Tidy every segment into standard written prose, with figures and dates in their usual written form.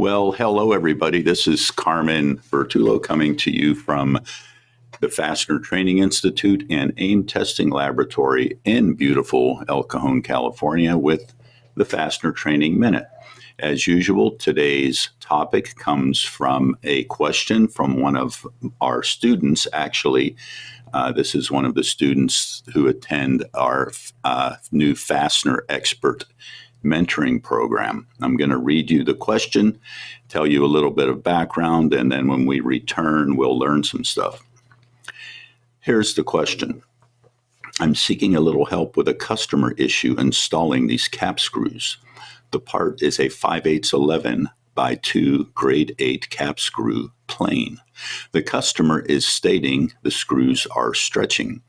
Well, hello, everybody. This is Carmen Vertullo coming to you from the Fastener Training Institute and AIM Testing Laboratory in beautiful El Cajon, California, with the Fastener Training Minute. As usual, today's topic comes from a question from one of our students. Actually, this is one of the students who attend our new Fastener Expert mentoring program. I'm going to read you the question, tell you a little bit of background, and then when we return, we'll learn some stuff. Here's the question. I'm seeking a little help with a customer issue installing these cap screws. The part is a 5/8 11 by 2 grade 8 cap screw plane. The customer is stating the screws are stretching.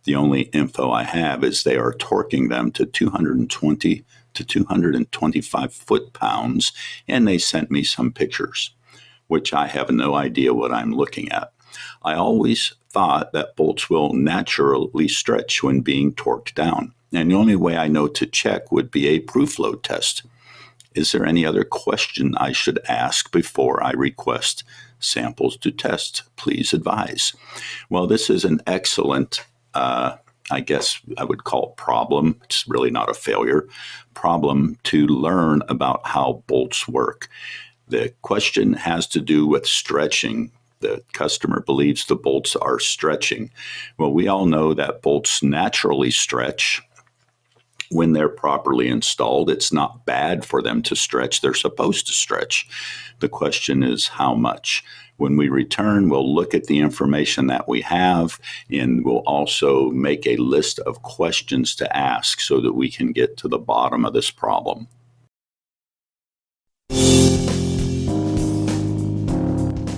The only info I have is they are torquing them to 220 to 225 foot-pounds, and they sent me some pictures, which I have no idea what I'm looking at. I always thought that bolts will naturally stretch when being torqued down, and the only way I know to check would be a proof load test. Is there any other question I should ask before I request samples to test? Please advise. Well, this is an excellent I guess I would call it problem. It's really not a failure. Problem to learn about how bolts work. The question has to do with stretching. The customer believes the bolts are stretching. Well, we all know that bolts naturally stretch when they're properly installed. It's not bad for them to stretch. They're supposed to stretch. The question is how much. When we return, we'll look at the information that we have, and we'll also make a list of questions to ask so that we can get to the bottom of this problem.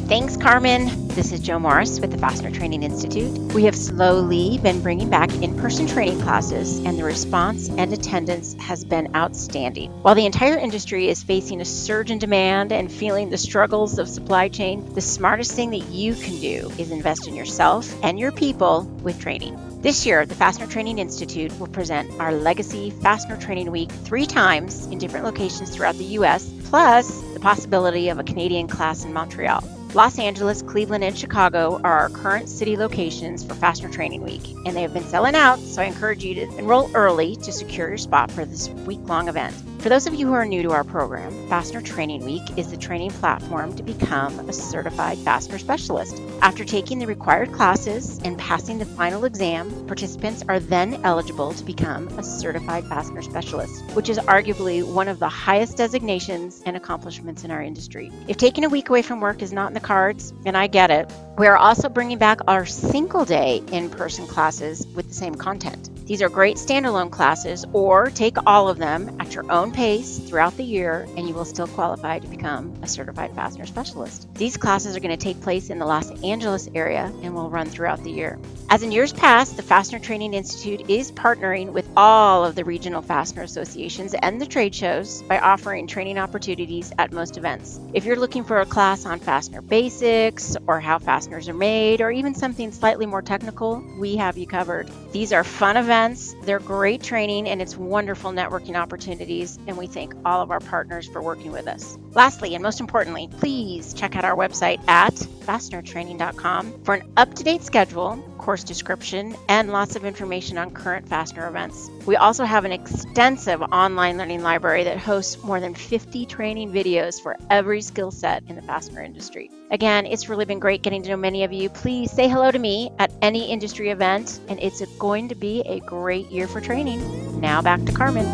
Thanks, Carmen. This is Jo Morris with the Fastener Training Institute. We have slowly been bringing back in-person training classes, and the response and attendance has been outstanding. While the entire industry is facing a surge in demand and feeling the struggles of supply chain, the smartest thing that you can do is invest in yourself and your people with training. This year, the Fastener Training Institute will present our Legacy Fastener Training Week 3 times in different locations throughout the U.S., plus the possibility of a Canadian class in Montreal. Los Angeles, Cleveland, and Chicago are our current city locations for Fastener Training Week, and they have been selling out, so I encourage you to enroll early to secure your spot for this week-long event. For those of you who are new to our program, Fastener Training Week is the training platform to become a certified fastener specialist. After taking the required classes and passing the final exam, participants are then eligible to become a certified fastener specialist, which is arguably one of the highest designations and accomplishments in our industry. If taking a week away from work is not in the cards, and I get it, we are also bringing back our single-day in-person classes with the same content. These are great standalone classes, or take all of them at your own pace throughout the year, and you will still qualify to become a certified fastener specialist. These classes are going to take place in the Los Angeles area and will run throughout the year. As in years past, the Fastener Training Institute is partnering with all of the regional fastener associations and the trade shows by offering training opportunities at most events. If you're looking for a class on fastener basics, or how fasteners are made, or even something slightly more technical, we have you covered. These are fun events, they're great training, and it's wonderful networking opportunities, and we thank all of our partners for working with us. Lastly, and most importantly, please check out our website at fastenertraining.com for an up-to-date schedule, course description, and lots of information on current fastener events. We also have an extensive online learning library that hosts more than 50 training videos for every skill set in the fastener industry. Again, it's really been great getting to know many of you. Please say hello to me at any industry event, and it's going to be a great year for training. Now back to Carmen.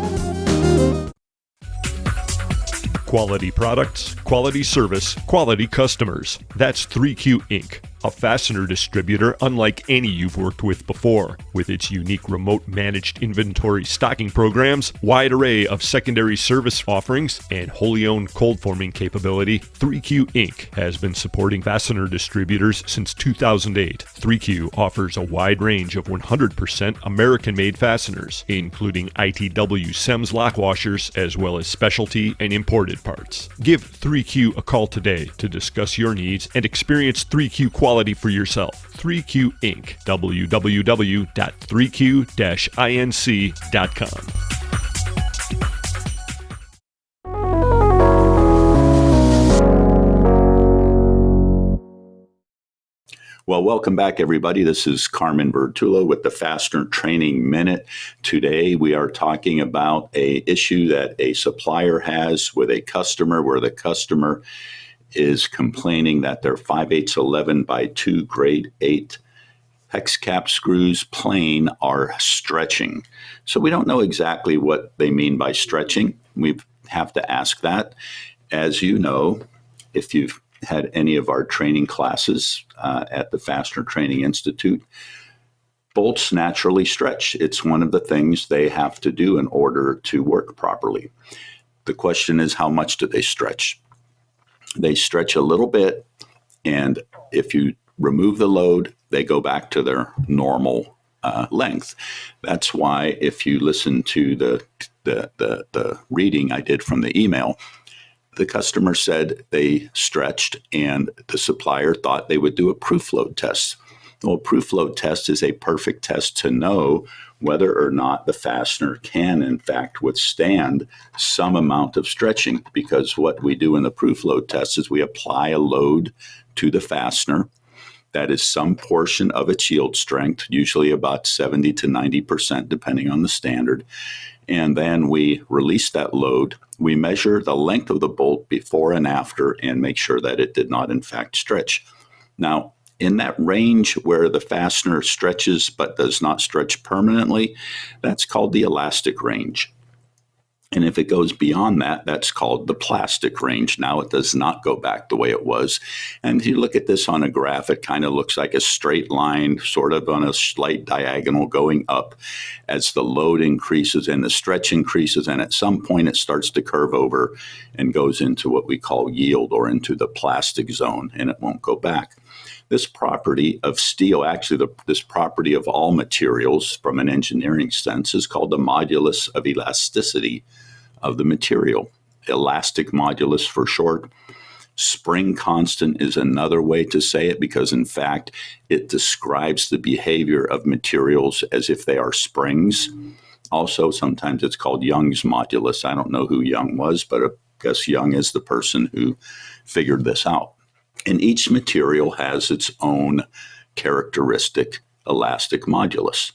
Quality products, quality service, quality customers. That's 3Q Inc., a fastener distributor unlike any you've worked with before. With its unique remote managed inventory stocking programs, wide array of secondary service offerings, and wholly owned cold forming capability, 3Q Inc. has been supporting fastener distributors since 2008. 3Q offers a wide range of 100% American-made fasteners, including ITW SEMS lock washers, as well as specialty and imported parts. Give 3Q a call today to discuss your needs and experience 3Q quality for yourself. 3Q Inc. www.3q-inc.com. Well, welcome back, everybody. This is Carmen Vertullo with the Fastener Training Minute. Today, we are talking about an issue that a supplier has with a customer where the customer is complaining that their 5/8 11 by 2 grade 8 hex cap screws plain are stretching. So we don't know exactly what they mean by stretching. We have to ask that. As you know, if you've had any of our training classes at the Fastener Training Institute, bolts naturally stretch. It's one of the things they have to do in order to work properly. The question is, how much do they stretch? They stretch a little bit, and if you remove the load, they go back to their normal length. That's why if you listen to the reading I did from the email, the customer said they stretched and the supplier thought they would do a proof load test. Well, a proof load test is a perfect test to know whether or not the fastener can, in fact, withstand some amount of stretching, because what we do in the proof load test is we apply a load to the fastener that is some portion of its yield strength, usually about 70 to 90%, depending on the standard. And then we release that load. We measure the length of the bolt before and after and make sure that it did not, in fact, stretch. Now, in that range where the fastener stretches but does not stretch permanently, that's called the elastic range. And if it goes beyond that, that's called the plastic range. Now it does not go back the way it was. And if you look at this on a graph, it kind of looks like a straight line, sort of on a slight diagonal going up as the load increases and the stretch increases. And at some point, it starts to curve over and goes into what we call yield, or into the plastic zone, and it won't go back. This property of steel, actually this property of all materials from an engineering sense, is called the modulus of elasticity of the material. Elastic modulus for short. Spring constant is another way to say it, because in fact it describes the behavior of materials as if they are springs. Also, sometimes it's called Young's modulus. I don't know who Young was, but I guess Young is the person who figured this out. And each material has its own characteristic elastic modulus.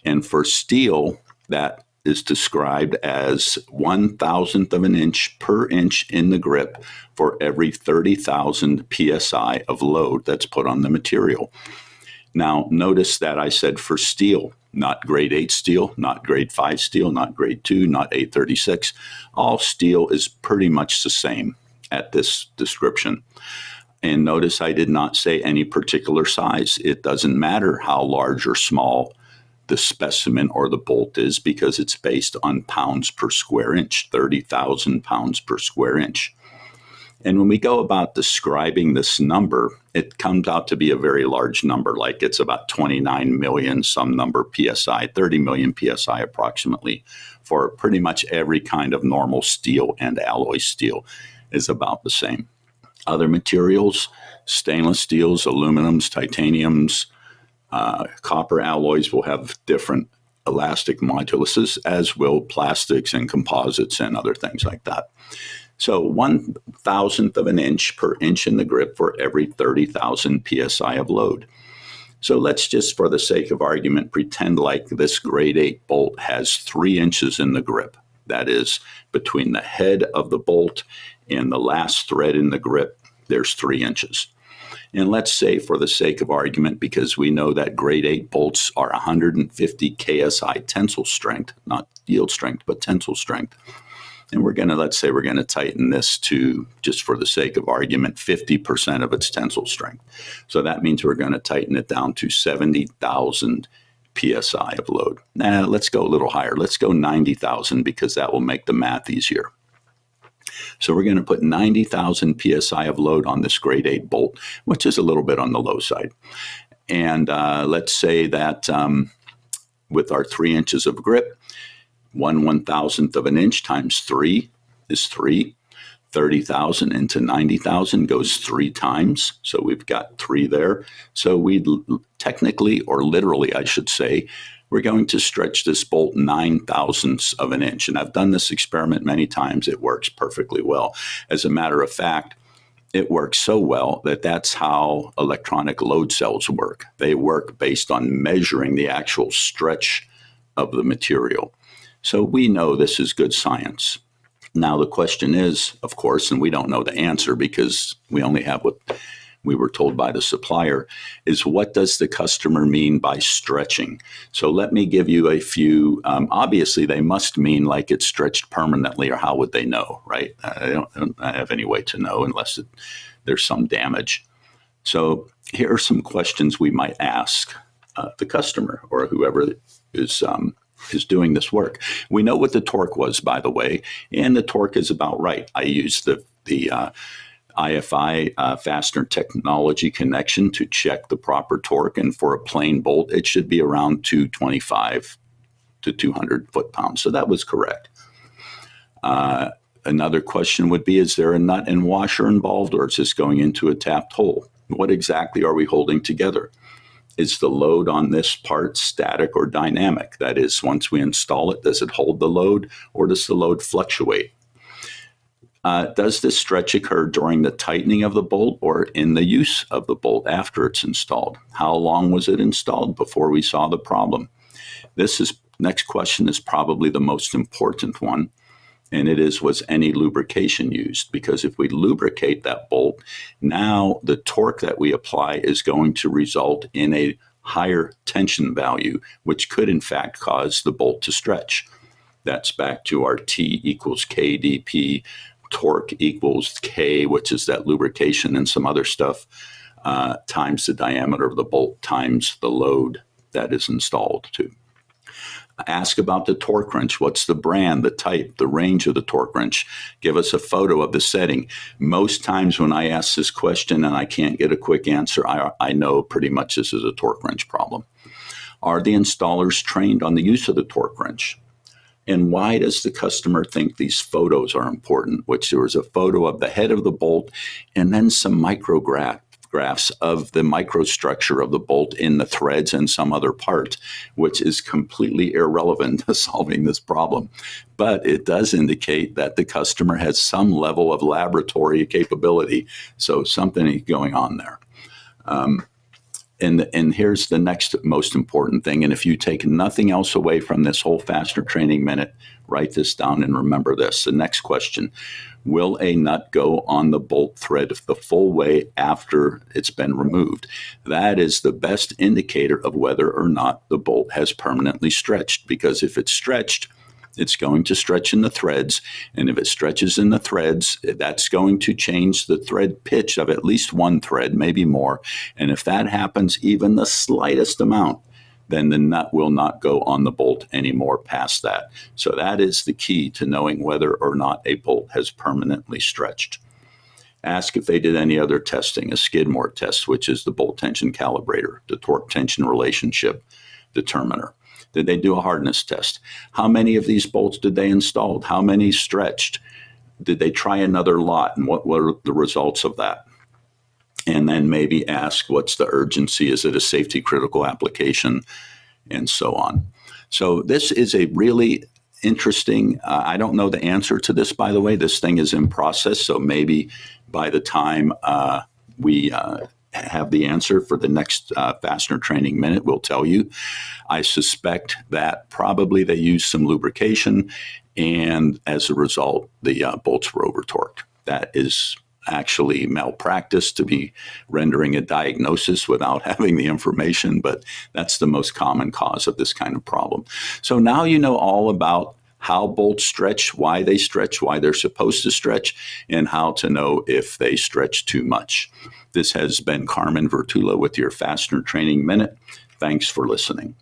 And for steel, that is described as 1/1000th of an inch per inch in the grip for every 30,000 psi of load that's put on the material. Now, notice that I said for steel, not grade 8 steel, not grade 5 steel, not grade 2, not 836. All steel is pretty much the same at this description. And notice I did not say any particular size. It doesn't matter how large or small the specimen or the bolt is, because it's based on pounds per square inch, 30,000 pounds per square inch. And when we go about describing this number, it comes out to be a very large number, like it's about 29 million some number PSI, 30 million PSI approximately, for pretty much every kind of normal steel, and alloy steel is about the same. Other materials, stainless steels, aluminums, titaniums, copper alloys will have different elastic moduluses, as will plastics and composites and other things like that. So 1/1000th of an inch per inch in the grip for every 30,000 psi of load. So let's just, for the sake of argument, pretend like this grade 8 bolt has 3 inches in the grip. That is, between the head of the bolt and the last thread in the grip, there's 3 inches. And let's say, for the sake of argument, because we know that grade 8 bolts are 150 KSI tensile strength, not yield strength, but tensile strength. And let's say we're going to tighten this to, just for the sake of argument, 50% of its tensile strength. So that means we're going to tighten it down to 70,000 PSI of load. Now, let's go a little higher. Let's go 90,000, because that will make the math easier. So we're going to put 90,000 PSI of load on this grade 8 bolt, which is a little bit on the low side. And let's say that with our 3 inches of grip, 1/1000th of an inch times 3 is 3. 30,000 into 90,000 goes 3 times. So we've got 3 there. So we technically, or literally, I should say, we're going to stretch this bolt 9/1000ths of an inch. And I've done this experiment many times. It works perfectly well. As a matter of fact, it works so well that that's how electronic load cells work. They work based on measuring the actual stretch of the material. So we know this is good science. Now the question is, of course, and we don't know the answer because we only have what we were told by the supplier, is what does the customer mean by stretching? So let me give you a few. Obviously, they must mean like it's stretched permanently, or how would they know, right? I don't have any way to know unless there's some damage. So here are some questions we might ask the customer or whoever is doing this work. We know what the torque was, by the way, and the torque is about right. I used the IFI fastener technology connection to check the proper torque, and for a plain bolt, it should be around 225 to 200 foot-pounds. So that was correct. Another question would be, is there a nut and washer involved, or is this going into a tapped hole? What exactly are we holding together? Is the load on this part static or dynamic? That is, once we install it, does it hold the load, or does the load fluctuate? Does this stretch occur during the tightening of the bolt or in the use of the bolt after it's installed? How long was it installed before we saw the problem? Next question is probably the most important one, and it is, was any lubrication used? Because if we lubricate that bolt, now the torque that we apply is going to result in a higher tension value, which could in fact cause the bolt to stretch. That's back to our T equals KdP, torque equals K, which is that lubrication and some other stuff, times the diameter of the bolt times the load that is installed too. Ask about the torque wrench. What's the brand, the type, the range of the torque wrench? Give us a photo of the setting. Most times when I ask this question and I can't get a quick answer, I know pretty much this is a torque wrench problem. Are the installers trained on the use of the torque wrench? And why does the customer think these photos are important? Which there was a photo of the head of the bolt and then some micrographs of the microstructure of the bolt in the threads and some other part, which is completely irrelevant to solving this problem. But it does indicate that the customer has some level of laboratory capability. So something is going on there. And here's the next most important thing. And if you take nothing else away from this whole Fastener Training Minute, write this down and remember this. The next question, will a nut go on the bolt thread the full way after it's been removed? That is the best indicator of whether or not the bolt has permanently stretched, because if it's stretched, it's going to stretch in the threads. And if it stretches in the threads, that's going to change the thread pitch of at least one thread, maybe more. And if that happens even the slightest amount, then the nut will not go on the bolt anymore past that. So that is the key to knowing whether or not a bolt has permanently stretched. Ask if they did any other testing, a Skidmore test, which is the bolt tension calibrator, the torque tension relationship determiner. Did they do a hardness test? How many of these bolts did they install? How many stretched? Did they try another lot? And what were the results of that? And then maybe ask, what's the urgency? Is it a safety critical application? And so on. So this is a really interesting, I don't know the answer to this, by the way. This thing is in process. So maybe by the time we have the answer for the next Fastener Training Minute, we'll tell you. I suspect that probably they used some lubrication, and as a result, the bolts were over-torqued. That is actually malpractice to be rendering a diagnosis without having the information, but that's the most common cause of this kind of problem. So now you know all about how bolts stretch, why they're supposed to stretch, and how to know if they stretch too much. This has been Carmen Vertullo with your Fastener Training Minute. Thanks for listening.